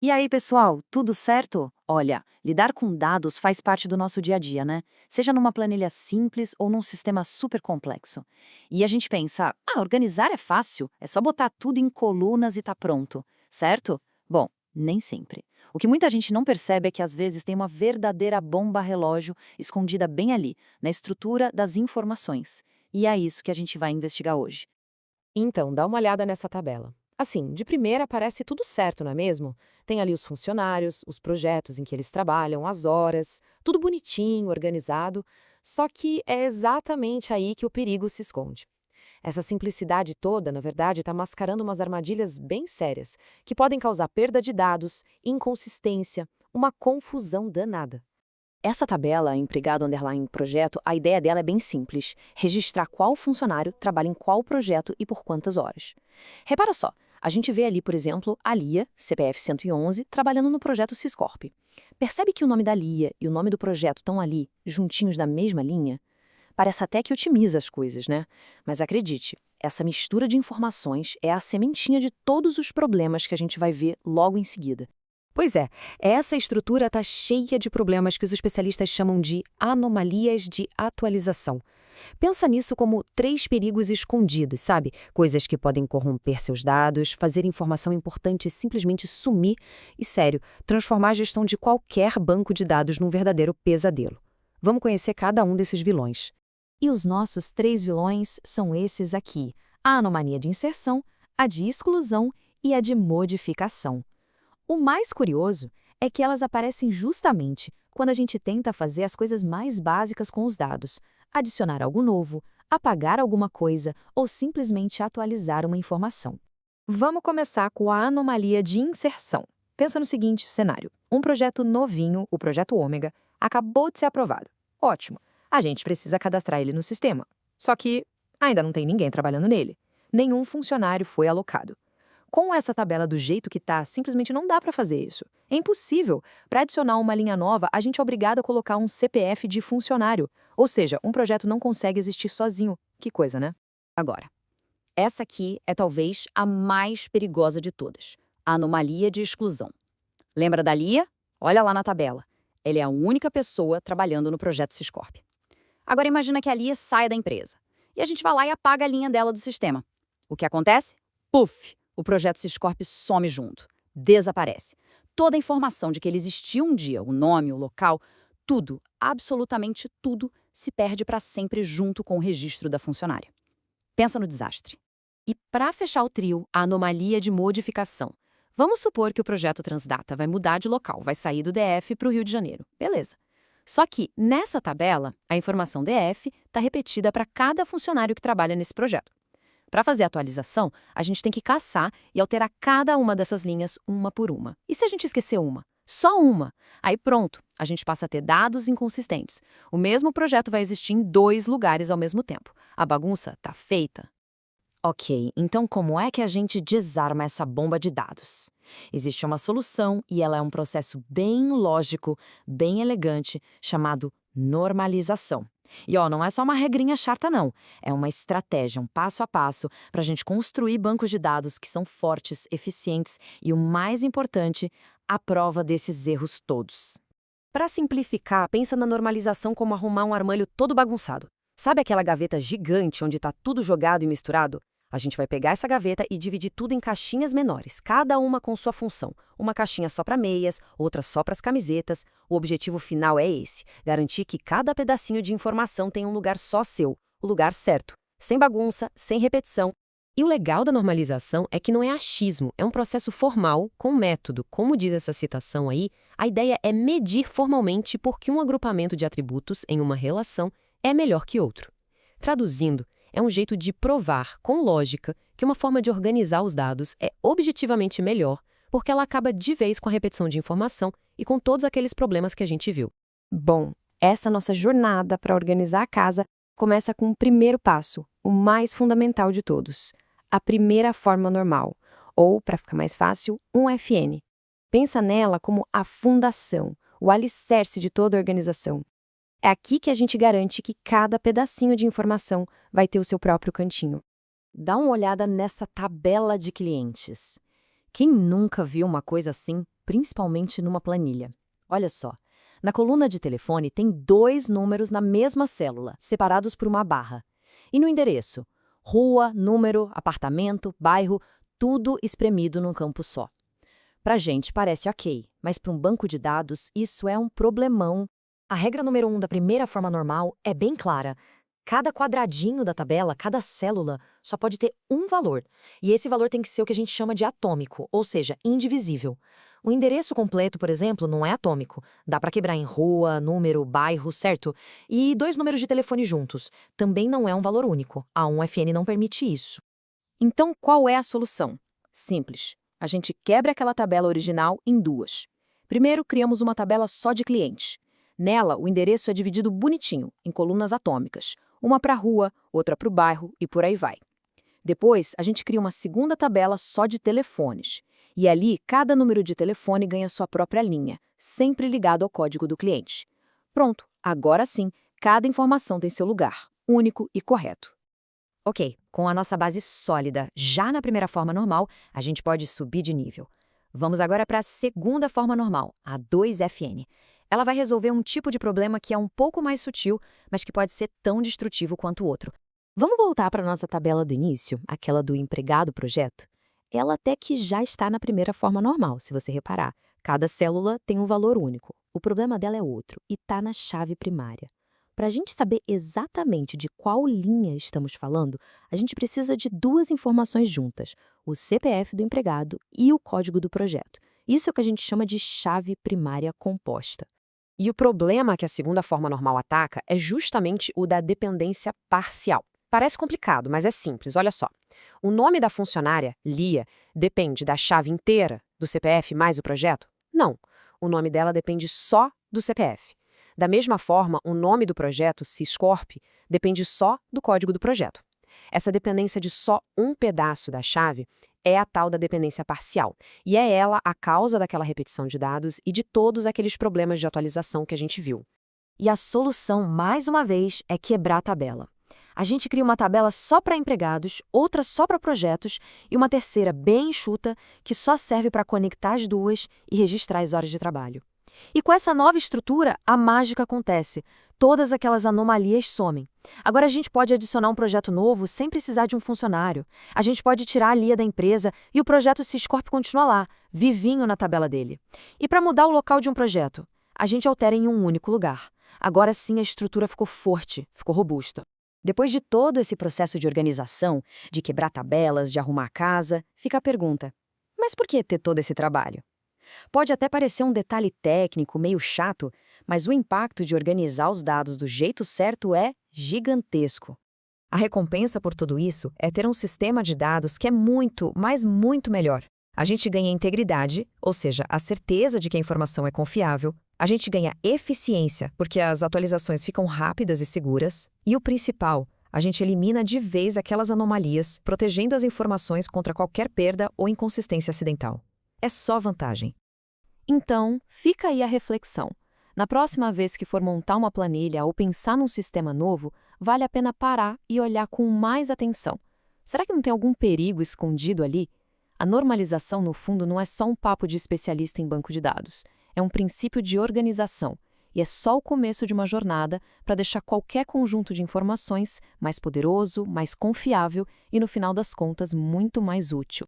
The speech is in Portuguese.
E aí, pessoal, tudo certo? Olha, lidar com dados faz parte do nosso dia a dia, né? Seja numa planilha simples ou num sistema super complexo. E a gente pensa, organizar é fácil, é só botar tudo em colunas e tá pronto, certo? Bom, nem sempre. O que muita gente não percebe é que às vezes tem uma verdadeira bomba relógio escondida bem ali, na estrutura das informações. E é isso que a gente vai investigar hoje. Então, dá uma olhada nessa tabela. Assim, de primeira parece tudo certo, não é mesmo? Tem ali os funcionários, os projetos em que eles trabalham, as horas, tudo bonitinho, organizado. Só que é exatamente aí que o perigo se esconde. Essa simplicidade toda, na verdade, está mascarando umas armadilhas bem sérias, que podem causar perda de dados, inconsistência, uma confusão danada. Essa tabela, empregado underline projeto, a ideia dela é bem simples: registrar qual funcionário trabalha em qual projeto e por quantas horas. Repara só, a gente vê ali, por exemplo, a Lia, CPF 111, trabalhando no projeto Siscorp. Percebe que o nome da Lia e o nome do projeto estão ali, juntinhos na mesma linha? Parece até que otimiza as coisas, né? Mas acredite, essa mistura de informações é a sementinha de todos os problemas que a gente vai ver logo em seguida. Pois é, essa estrutura está cheia de problemas que os especialistas chamam de anomalias de atualização. Pensa nisso como três perigos escondidos, sabe? Coisas que podem corromper seus dados, fazer informação importante simplesmente sumir e, sério, transformar a gestão de qualquer banco de dados num verdadeiro pesadelo. Vamos conhecer cada um desses vilões. E os nossos três vilões são esses aqui: a anomalia de inserção, a de exclusão e a de modificação. O mais curioso é que elas aparecem justamente quando a gente tenta fazer as coisas mais básicas com os dados, adicionar algo novo, apagar alguma coisa ou simplesmente atualizar uma informação. Vamos começar com a anomalia de inserção. Pensa no seguinte cenário: um projeto novinho, o projeto Ômega, acabou de ser aprovado. Ótimo. A gente precisa cadastrar ele no sistema. Só que ainda não tem ninguém trabalhando nele. Nenhum funcionário foi alocado. Com essa tabela do jeito que está, simplesmente não dá para fazer isso. É impossível. Para adicionar uma linha nova, a gente é obrigado a colocar um CPF de funcionário. Ou seja, um projeto não consegue existir sozinho. Que coisa, né? Agora, essa aqui é talvez a mais perigosa de todas: a anomalia de exclusão. Lembra da Lia? Olha lá na tabela. Ela é a única pessoa trabalhando no projeto Siscorp. Agora imagina que a Lia sai da empresa. E a gente vai lá e apaga a linha dela do sistema. O que acontece? Puf! O projeto Siscorp some junto. Desaparece. Toda a informação de que ele existiu um dia, o nome, o local, tudo, absolutamente tudo, se perde para sempre junto com o registro da funcionária. Pensa no desastre. E para fechar o trio, a anomalia de modificação. Vamos supor que o projeto Transdata vai mudar de local, vai sair do DF para o Rio de Janeiro. Beleza. Só que, nessa tabela, a informação DF está repetida para cada funcionário que trabalha nesse projeto. Para fazer a atualização, a gente tem que caçar e alterar cada uma dessas linhas uma por uma. E se a gente esquecer uma? Só uma. Aí pronto, a gente passa a ter dados inconsistentes. O mesmo projeto vai existir em dois lugares ao mesmo tempo. A bagunça tá feita. Ok, então como é que a gente desarma essa bomba de dados? Existe uma solução e ela é um processo bem lógico, bem elegante, chamado normalização. E ó, não é só uma regrinha chata não, é uma estratégia, um passo a passo para a gente construir bancos de dados que são fortes, eficientes e, o mais importante, à prova desses erros todos. Para simplificar, pensa na normalização como arrumar um armário todo bagunçado. Sabe aquela gaveta gigante onde está tudo jogado e misturado? A gente vai pegar essa gaveta e dividir tudo em caixinhas menores, cada uma com sua função. Uma caixinha só para meias, outra só para as camisetas. O objetivo final é esse: garantir que cada pedacinho de informação tem um lugar só seu, o lugar certo, sem bagunça, sem repetição. E o legal da normalização é que não é achismo, é um processo formal, com método. Como diz essa citação aí, a ideia é medir formalmente por que um agrupamento de atributos em uma relação é melhor que outro. Traduzindo, é um jeito de provar, com lógica, que uma forma de organizar os dados é objetivamente melhor, porque ela acaba de vez com a repetição de informação e com todos aqueles problemas que a gente viu. Bom, essa nossa jornada para organizar a casa começa com o primeiro passo, o mais fundamental de todos: a primeira forma normal, ou, para ficar mais fácil, um FN. Pensa nela como a fundação, o alicerce de toda a organização. É aqui que a gente garante que cada pedacinho de informação vai ter o seu próprio cantinho. Dá uma olhada nessa tabela de clientes. Quem nunca viu uma coisa assim? principalmente numa planilha. Olha só, na coluna de telefone tem 2 números na mesma célula, separados por uma barra. E no endereço? Rua, número, apartamento, bairro, tudo espremido num campo só. Pra gente parece ok, mas para um banco de dados isso é um problemão. A regra número 1 da primeira forma normal é bem clara. Cada quadradinho da tabela, cada célula, só pode ter um valor. E esse valor tem que ser o que a gente chama de atômico, ou seja, indivisível. O endereço completo, por exemplo, não é atômico. Dá para quebrar em rua, número, bairro, certo? E 2 números de telefone juntos. Também não é um valor único. A 1FN não permite isso. Então, qual é a solução? Simples. A gente quebra aquela tabela original em 2. Primeiro, criamos uma tabela só de clientes. Nela, o endereço é dividido bonitinho, em colunas atômicas. Uma para a rua, outra para o bairro e por aí vai. Depois, a gente cria uma segunda tabela só de telefones. E ali, cada número de telefone ganha sua própria linha, sempre ligado ao código do cliente. Pronto, agora sim, cada informação tem seu lugar, único e correto. Ok, com a nossa base sólida, já na primeira forma normal, a gente pode subir de nível. Vamos agora para a segunda forma normal, a 2FN. Ela vai resolver um tipo de problema que é um pouco mais sutil, mas que pode ser tão destrutivo quanto o outro. Vamos voltar para a nossa tabela do início, aquela do empregado projeto? Ela até que já está na primeira forma normal, se você reparar. Cada célula tem um valor único. O problema dela é outro, e está na chave primária. Para a gente saber exatamente de qual linha estamos falando, a gente precisa de 2 informações juntas, o CPF do empregado e o código do projeto. Isso é o que a gente chama de chave primária composta. E o problema que a segunda forma normal ataca é justamente o da dependência parcial. Parece complicado, mas é simples, olha só. O nome da funcionária, Lia, depende da chave inteira do CPF mais o projeto? Não. O nome dela depende só do CPF. Da mesma forma, o nome do projeto, Syscorp, depende só do código do projeto. Essa dependência de só um pedaço da chave é a tal da dependência parcial, e é ela a causa daquela repetição de dados e de todos aqueles problemas de atualização que a gente viu. E a solução, mais uma vez, é quebrar a tabela. A gente cria uma tabela só para empregados, outra só para projetos e uma terceira bem enxuta que só serve para conectar as duas e registrar as horas de trabalho. E com essa nova estrutura, a mágica acontece. Todas aquelas anomalias somem. Agora a gente pode adicionar um projeto novo sem precisar de um funcionário. A gente pode tirar a Lia da empresa e o projeto Syscorp continua lá, vivinho na tabela dele. E para mudar o local de um projeto, a gente altera em um único lugar. Agora sim a estrutura ficou forte, ficou robusta. Depois de todo esse processo de organização, de quebrar tabelas, de arrumar a casa, fica a pergunta: mas por que ter todo esse trabalho? Pode até parecer um detalhe técnico meio chato, mas o impacto de organizar os dados do jeito certo é gigantesco. A recompensa por tudo isso é ter um sistema de dados que é muito, mas muito melhor. A gente ganha integridade, ou seja, a certeza de que a informação é confiável. A gente ganha eficiência, porque as atualizações ficam rápidas e seguras. E o principal, a gente elimina de vez aquelas anomalias, protegendo as informações contra qualquer perda ou inconsistência acidental. É só vantagem. Então, fica aí a reflexão. Na próxima vez que for montar uma planilha ou pensar num sistema novo, vale a pena parar e olhar com mais atenção. Será que não tem algum perigo escondido ali? A normalização, no fundo, não é só um papo de especialista em banco de dados. É um princípio de organização. E é só o começo de uma jornada para deixar qualquer conjunto de informações mais poderoso, mais confiável e, no final das contas, muito mais útil.